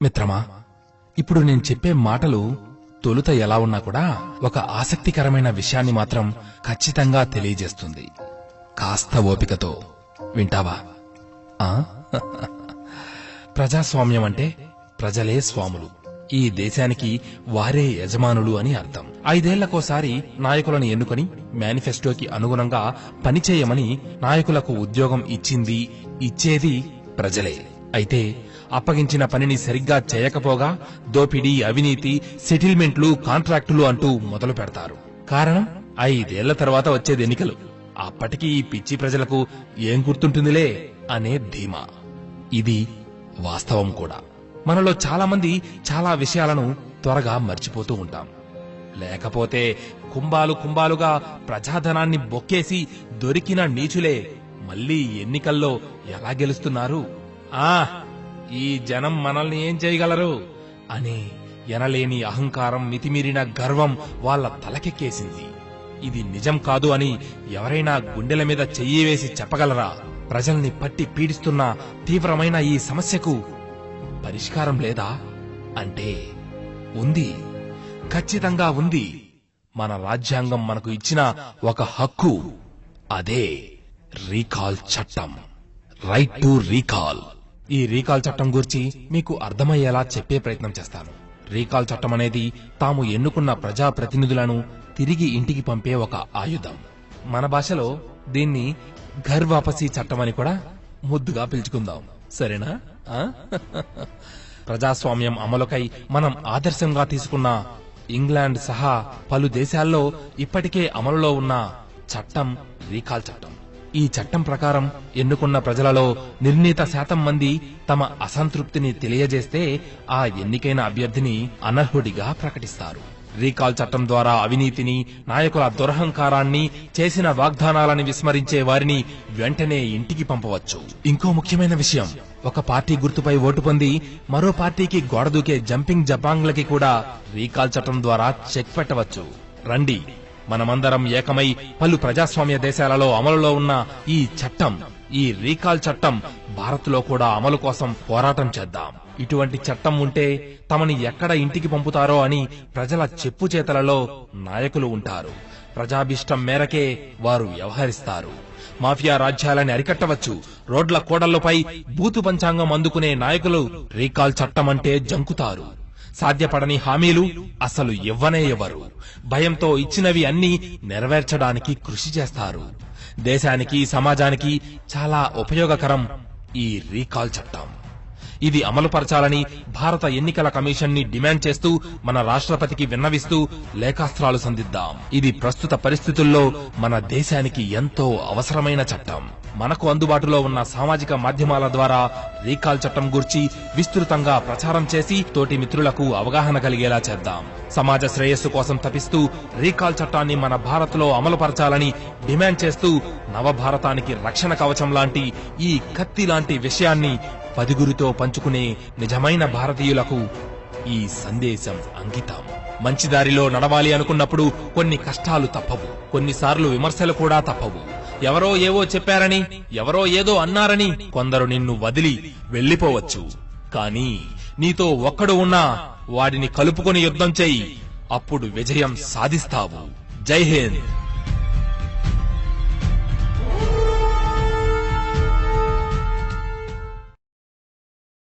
మిత్రమా, ఇప్పుడు నేను చెప్పే మాటలు తొలుత ఎలా ఉన్నా కూడా ఒక ఆసక్తికరమైన విషయాన్ని మాత్రం ఖచ్చితంగా తెలియజేస్తుంది. కాస్త ఓపికతో వింటావా? ప్రజాస్వామ్యం అంటే ప్రజలే స్వాములు, ఈ దేశానికి వారే యజమానులు అని అర్థం. 5 ఏళ్లకోసారి నాయకులను ఎన్నుకొని మేనిఫెస్టోకి అనుగుణంగా పనిచేయమని నాయకులకు ఉద్యోగం ఇచ్చేది ప్రజలే. అయితే అప్పగించిన పనిని సరిగ్గా చేయకపోగా దోపిడీ, అవినీతి, సెటిల్మెంట్లు, కాంట్రాక్టులు అంటూ మొదలు పెడతారు. కారణం 5 ఏళ్ల తర్వాత వచ్చేది ఎన్నికలు. అప్పటికి ఈ పిచ్చి ప్రజలకు ఏం గుర్తుంటుందిలే అనే ధీమా. ఇది వాస్తవం కూడా. మనలో చాలా మంది చాలా విషయాలను త్వరగా మర్చిపోతూ ఉంటాం. లేకపోతే కుంభాలుగా ప్రజాధనాన్ని బొక్కేసి దొరికిన నీచులే మళ్లీ ఎన్నికల్లో ఎలా గెలుస్తున్నారు? ఈ జనం మనల్ని ఏం చేయగలరు అనే ఎనలేని అహంకారం, మితిమీరిన గర్వం వాళ్ల తలకెక్కేసింది. ఇది నిజం కాదు అని ఎవరైనా గుండెల మీద చెయ్యి వేసి చెప్పగలరా? ప్రజల్ని పట్టి పీడిస్తున్న తీవ్రమైన ఈ సమస్యకు పరిష్కారం లేదా అంటే ఉంది, ఖచ్చితంగా ఉంది. మన రాజ్యాంగం మనకు ఇచ్చిన ఒక హక్కు, అదే రీకాల్ చట్టం, రైట్ టు రీకాల్. ఈ రీకాల్ చట్టం గురించి మీకు అర్థమయ్యేలా చెప్పే ప్రయత్నం చేస్తాను. రీకాల్ చట్టం అనేది తాము ఎన్నుకున్న ప్రజాప్రతినిధులను తిరిగి ఇంటికి పంపే ఒక ఆయుధం. మన భాషలో దీన్ని ఘర్ వాపసీ చట్టం అని కూడా ముద్దుగా పిలుచుకుందాం, సరేనా? ప్రజాస్వామ్యం అమలుకై మనం ఆదర్శంగా తీసుకున్న ఇంగ్లాండ్ సహా పలు దేశాల్లో ఇప్పటికే అమలులో ఉన్న చట్టం రీకాల్ చట్టం. ఈ చట్టం ప్రకారం ఎన్నుకున్న ప్రజలలో నిర్ణీత శాతం మంది తమ అసంతృప్తిని తెలియజేస్తే ఆ ఎన్నికైన అభ్యర్థిని అనర్హుడిగా ప్రకటిస్తారు. రీకాల్ చట్టం ద్వారా అవినీతిని, నాయకుల దురహంకారాన్ని, చేసిన వాగ్దానాలని విస్మరించే వారిని వెంటనే ఇంటికి పంపవచ్చు. ఇంకో ముఖ్యమైన విషయం, ఒక పార్టీ గుర్తుపై ఓటు పొంది మరో పార్టీకి గోడ దూకే జంపింగ్ జపాంగ్లకి కూడా రీకాల్ చట్టం ద్వారా చెక్ పెట్టవచ్చు. రండి, మనమందరం ఏకమై పలు ప్రజాస్వామ్య దేశాలలో అమలులో ఉన్న ఈ చట్టం, ఈ రీకాల్ చట్టం భారత్లో కూడా అమలు కోసం పోరాటం చేద్దాం. ఇటువంటి చట్టం ఉంటే తమని ఎక్కడ ఇంటికి పంపుతారో అని ప్రజల చెప్పు చేతలలో నాయకులు ఉంటారు. ప్రజాభిష్టం మేరకే వారు వ్యవహరిస్తారు. మాఫియా రాజ్యాలని అరికట్టవచ్చు. రోడ్ల కోడళ్లపై బూతు పంచాంగం అందుకునే నాయకులు రీకాల్ చట్టం అంటే జంకుతారు. సాధ్యపడని హామీలు అసలు ఇవ్వనే ఇవ్వరు. భయంతో ఇచ్చినవి అన్నీ నెరవేర్చడానికి కృషి చేస్తారు. దేశానికి, సమాజానికి చాలా ఉపయోగకరం ఈ రీకాల్ చట్టం. ఇది అమలుపరచాలని భారత ఎన్నికల కమిషన్ ని డిమాండ్ చేస్తూ మన రాష్ట్రపతికి విన్నవిస్తూ లేఖాస్త్రాలు సంధిద్దాం. ఇది ప్రస్తుత పరిస్థితుల్లో మన దేశానికి ఎంతో అవసరమైన చట్టం. మనకు అందుబాటులో ఉన్న సామాజిక మాధ్యమాల ద్వారా రీకాల్ చట్టం గురించి విస్తృతంగా ప్రచారం చేసి తోటి మిత్రులకు అవగాహన కలిగేలా చేద్దాం. సమాజ శ్రేయస్సు కోసం తపిస్తూ రీకాల్ చట్టాన్ని మన భారత్లో అమలుపరచాలని డిమాండ్ చేస్తూ నవభారతానికి రక్షణ కవచం లాంటి ఈ కత్తి లాంటి విషయాన్ని 10గురితో పంచుకునే నిజమైన భారతీయులకు ఈ సందేశం అంకితం. మంచి దారిలో నడవాలి అనుకున్నప్పుడు కొన్ని కష్టాలు తప్పవు, కొన్నిసార్లు విమర్శలు కూడా తప్పవు. ఎవరో ఏవో చెప్పారని, ఎవరో ఏదో అన్నారని కొందరు నిన్ను వదిలి వెళ్లిపోవచ్చు. కానీ నీతో ఒక్కడు ఉన్నా వాడిని కలుపుకొని యుద్ధం చెయ్యి, అప్పుడు విజయం సాధిస్తావు. జై హింద్.